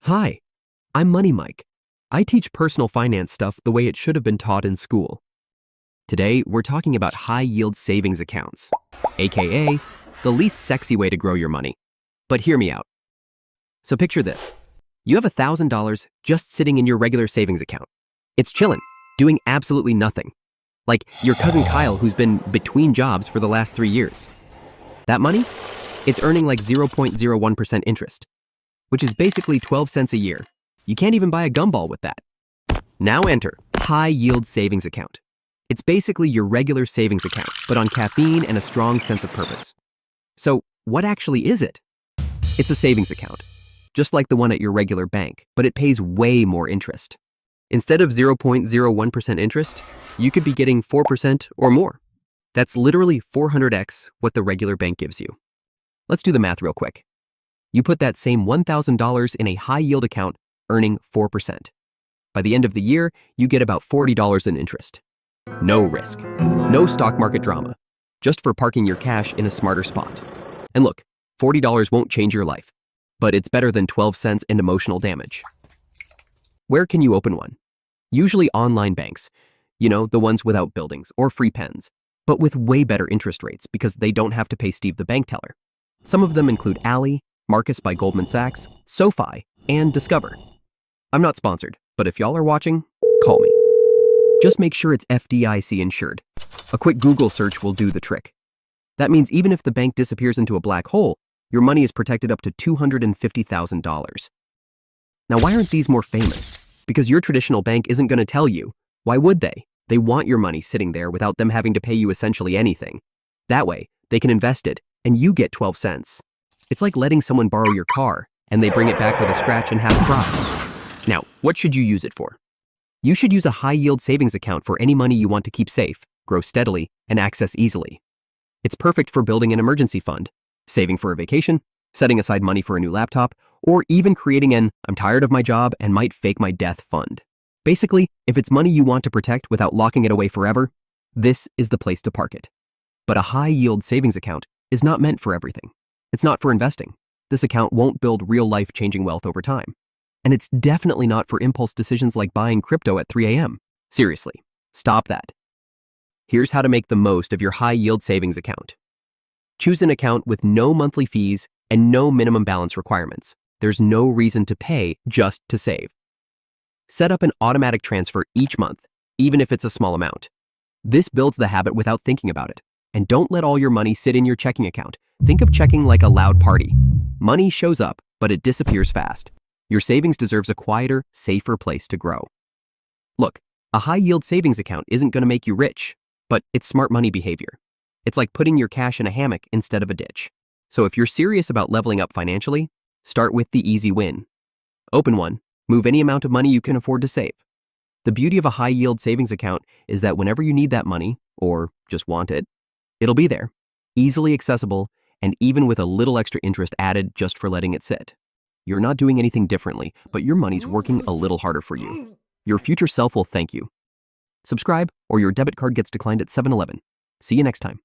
Hi, I'm Money Mike. I teach personal finance stuff the way it should have been taught in school. Today, we're talking about high-yield savings accounts, aka the least sexy way to grow your money. But hear me out. So picture this. You have $1,000 just sitting in your regular savings account. It's chillin', doing absolutely nothing. Like your cousin Kyle who's been between jobs for the last 3 years. That money? It's earning like 0.01% interest, which is basically 12 cents a year. You can't even buy a gumball with that. Now enter high-yield savings account. It's basically your regular savings account, but on caffeine and a strong sense of purpose. So what actually is it? It's a savings account, just like the one at your regular bank, but it pays way more interest. Instead of 0.01% interest, you could be getting 4% or more. That's literally 400x what the regular bank gives you. Let's do the math real quick. You put that same $1,000 in a high-yield account, earning 4%. By the end of the year, you get about $40 in interest. No risk, no stock market drama, just for parking your cash in a smarter spot. And look, $40 won't change your life, but it's better than 12 cents in emotional damage. Where can you open one? Usually online banks, the ones without buildings or free pens, but with way better interest rates because they don't have to pay Steve the bank teller. Some of them include Ally, Marcus by Goldman Sachs, SoFi, and Discover. I'm not sponsored, but if y'all are watching, call me. Just make sure it's FDIC insured. A quick Google search will do the trick. That means even if the bank disappears into a black hole, your money is protected up to $250,000. Now, why aren't these more famous? Because your traditional bank isn't going to tell you. Why would they? They want your money sitting there without them having to pay you essentially anything. That way, they can invest it, and you get 12 cents. It's like letting someone borrow your car, and they bring it back with a scratch and have a cry. Now, what should you use it for? You should use a high-yield savings account for any money you want to keep safe, grow steadily, and access easily. It's perfect for building an emergency fund, saving for a vacation, setting aside money for a new laptop, or even creating an "I'm tired of my job and might fake my death" fund. Basically, if it's money you want to protect without locking it away forever, this is the place to park it. But a high-yield savings account is not meant for everything. It's not for investing. This account won't build real life-changing wealth over time. And it's definitely not for impulse decisions like buying crypto at 3 a.m. Seriously, stop that. Here's how to make the most of your high-yield savings account. Choose an account with no monthly fees and no minimum balance requirements. There's no reason to pay just to save. Set up an automatic transfer each month, even if it's a small amount. This builds the habit without thinking about it. And don't let all your money sit in your checking account. Think of checking like a loud party. Money shows up, but it disappears fast. Your savings deserves a quieter, safer place to grow. Look, a high-yield savings account isn't going to make you rich, but it's smart money behavior. It's like putting your cash in a hammock instead of a ditch. So if you're serious about leveling up financially, start with the easy win. Open one, move any amount of money you can afford to save. The beauty of a high-yield savings account is that whenever you need that money, or just want it, it'll be there, easily accessible, and even with a little extra interest added just for letting it sit. You're not doing anything differently, but your money's working a little harder for you. Your future self will thank you. Subscribe, or your debit card gets declined at 7-Eleven. See you next time.